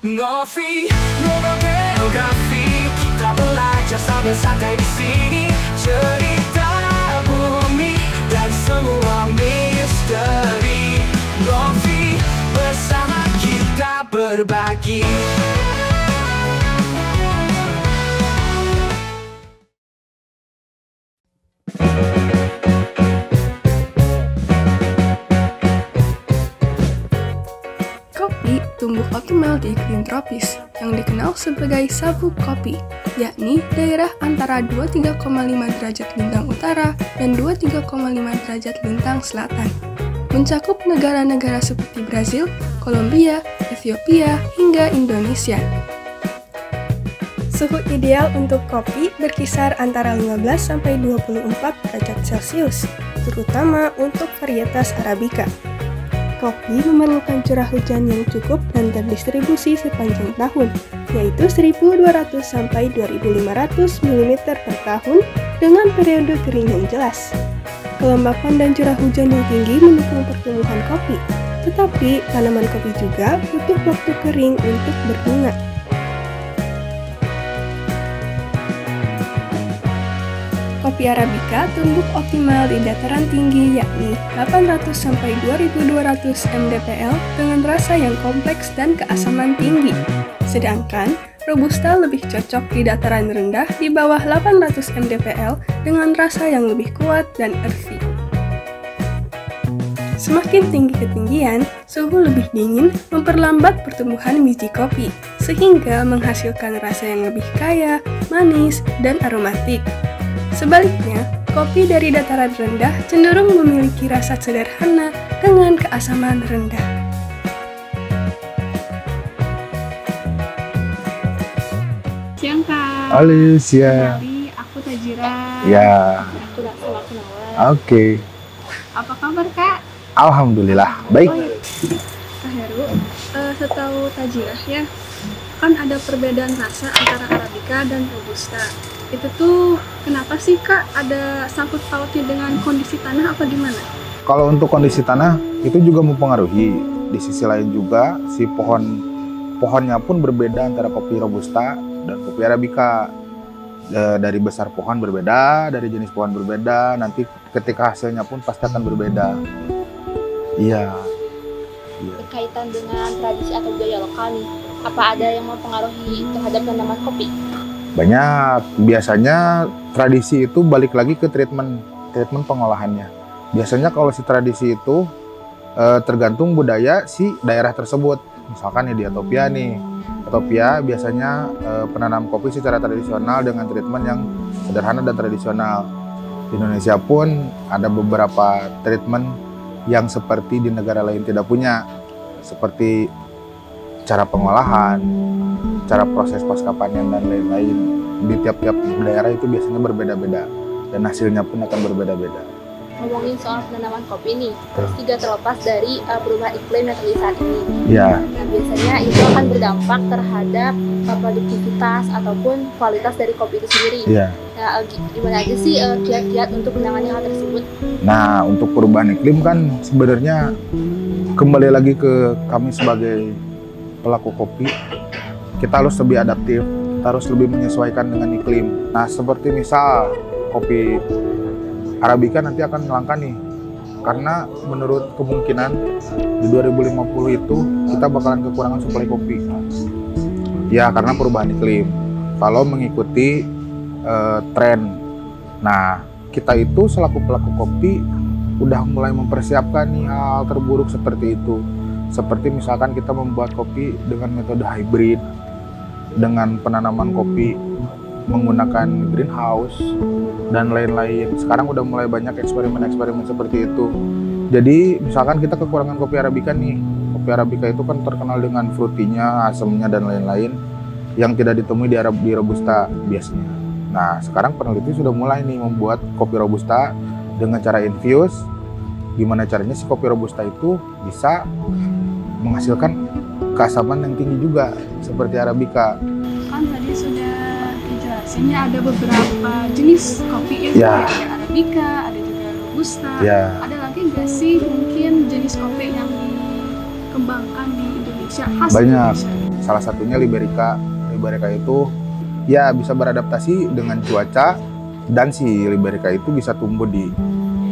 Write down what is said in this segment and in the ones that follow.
Ngopi, ngobrol geografi, kita belajar sambil santai di sini. Cerita bumi dan semua misteri. Ngopi, bersama kita berbagi. Kopi tumbuh optimal di iklim tropis yang dikenal sebagai sabuk kopi, yakni daerah antara 23,5 derajat lintang utara dan 23,5 derajat lintang selatan. Mencakup negara-negara seperti Brazil, Kolombia, Ethiopia, hingga Indonesia. Suhu ideal untuk kopi berkisar antara 15-24 derajat Celcius, terutama untuk varietas Arabica. Kopi memerlukan curah hujan yang cukup dan terdistribusi sepanjang tahun, yaitu 1.200 sampai 2.500 mm per tahun dengan periode kering yang jelas. Kelembapan dan curah hujan yang tinggi mendukung pertumbuhan kopi, tetapi tanaman kopi juga butuh waktu kering untuk berbunga. Kopi Arabica tumbuh optimal di dataran tinggi yakni 800-2200 mdpl dengan rasa yang kompleks dan keasaman tinggi. Sedangkan Robusta lebih cocok di dataran rendah di bawah 800 mdpl dengan rasa yang lebih kuat dan earthy. Semakin tinggi ketinggian, suhu lebih dingin memperlambat pertumbuhan biji kopi, sehingga menghasilkan rasa yang lebih kaya, manis, dan aromatik. Sebaliknya, kopi dari dataran rendah cenderung memiliki rasa sederhana dengan keasaman rendah. Siang Kak. Halo, siang. Kenali, aku Tajira. Ya. Aku gak salah kenalan. Oke. Apa kabar Kak? Alhamdulillah, baik. Oh, iya. Kak Heru, setahu Tajira ya, kan ada perbedaan rasa antara Arabica dan Robusta. Itu tuh kenapa sih Kak? Ada sangkut pautnya dengan kondisi tanah apa gimana? Kalau untuk kondisi tanah itu juga mempengaruhi. Di sisi lain juga si pohonnya pun berbeda antara kopi Robusta dan kopi Arabica. Dari besar pohon berbeda, dari jenis pohon berbeda, nanti ketika hasilnya pun pasti akan berbeda. Iya. Berkaitan dengan tradisi atau budaya lokal nih, apa ada yang mempengaruhi terhadap tanaman kopi? Banyak. Biasanya tradisi itu balik lagi ke treatment pengolahannya. Biasanya kalau si tradisi itu tergantung budaya si daerah tersebut. Misalkan ya di Ethiopia nih. Ethiopia biasanya penanam kopi secara tradisional dengan treatment yang sederhana dan tradisional. Di Indonesia pun ada beberapa treatment yang seperti di negara lain tidak punya. Seperti cara pengolahan, cara proses pasca panen dan lain-lain. Di tiap-tiap daerah itu biasanya berbeda-beda dan hasilnya pun akan berbeda-beda. Ngomongin soal penanaman kopi nih, tidak terlepas dari perubahan iklim yang terjadi saat ini. Ya. Nah, biasanya itu akan berdampak terhadap produktivitas ataupun kualitas dari kopi itu sendiri. Ya. Nah, gimana aja sih kiat-kiat untuk menangani hal tersebut? Nah, untuk perubahan iklim kan sebenarnya kembali lagi ke kami sebagai pelaku kopi, kita harus lebih adaptif, kita harus lebih menyesuaikan dengan iklim. Nah, seperti misal kopi Arabica nanti akan langka nih, karena menurut kemungkinan di 2050 itu kita bakalan kekurangan suplai kopi. Ya, karena perubahan iklim. Kalau mengikuti tren. Nah, kita itu selaku pelaku kopi udah mulai mempersiapkan nih hal terburuk seperti itu. Seperti misalkan kita membuat kopi dengan metode hybrid, dengan penanaman kopi menggunakan greenhouse dan lain-lain. Sekarang udah mulai banyak eksperimen-eksperimen seperti itu. Jadi misalkan kita kekurangan kopi Arabica nih. Kopi Arabica itu kan terkenal dengan fruitynya, asamnya dan lain-lain yang tidak ditemui di Robusta biasanya. Nah, sekarang peneliti sudah mulai nih membuat kopi Robusta dengan cara infuse. Gimana caranya si kopi Robusta itu bisa menghasilkan keasaman yang tinggi juga seperti Arabica. Kan tadi sudah dijelasinnya ada beberapa jenis kopi ya, ada Arabica, ada juga Robusta. Ya. Ada lagi nggak sih mungkin jenis kopi yang dikembangkan di Indonesia khas Banyak. Indonesia? salah satunya Liberica. Liberica itu ya bisa beradaptasi dengan cuaca, dan si Liberica itu bisa tumbuh di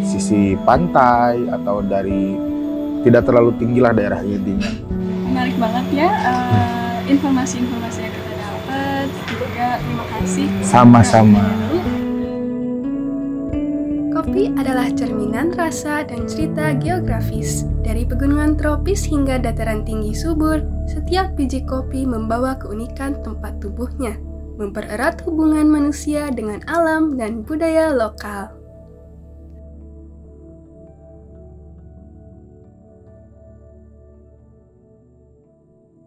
sisi pantai atau dari tidak terlalu tinggi lah daerah intinya. Menarik banget ya informasi-informasi yang kita dapat. Juga terima kasih. Sama-sama. Kopi adalah cerminan rasa dan cerita geografis. Dari pegunungan tropis hingga dataran tinggi subur, setiap biji kopi membawa keunikan tempat tubuhnya, mempererat hubungan manusia dengan alam dan budaya lokal.